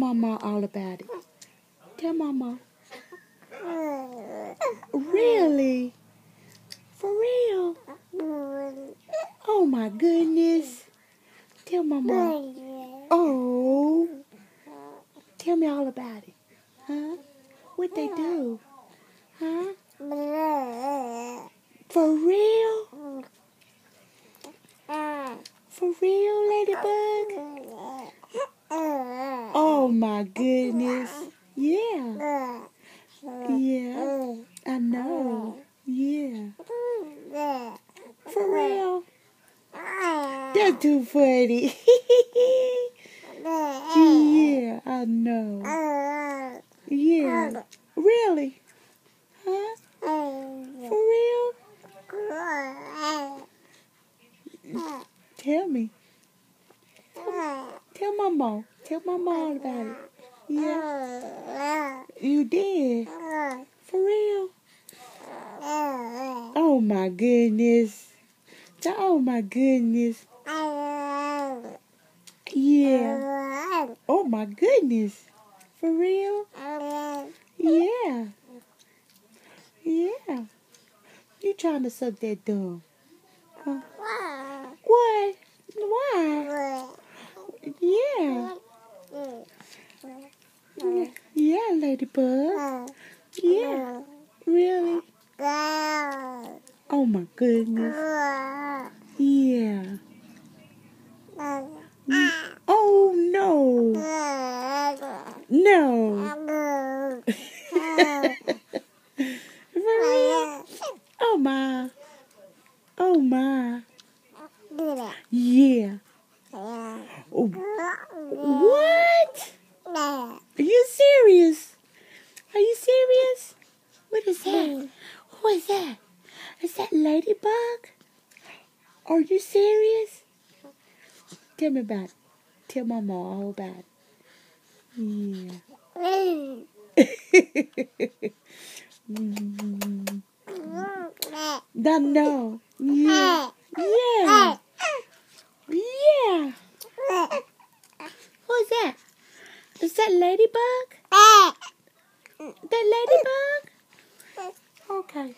Mama all about it. Tell Mama. Really? For real? Oh my goodness. Tell Mama. Oh. Tell me all about it. Huh? What they do? Huh? For real? For real, Ladybug? Oh my goodness. Yeah. Yeah. I know. Yeah. For real? That's too funny. Yeah, I know. Yeah. Really? Huh? For real? Tell me. Tell Mama. Tell Mama all about it. Yeah. You did? For real? Oh my goodness. Oh my goodness. Yeah. Oh my goodness. For real? Yeah. Yeah. You trying to suck that thumb? Huh? What? Why? Yeah. Yeah, Ladybug. Yeah. Really? Oh my goodness. Yeah. Oh no. No. For real? Oh my. Oh my. Yeah. Oh. What? Are you serious? Are you serious? What is that? Who is that? Is that Ladybug? Are you serious? Tell me about it. Tell Mama all about it. Yeah. No. Yeah. Yeah. Yeah. Who's that? Is that Ladybug? That Ladybug? Okay.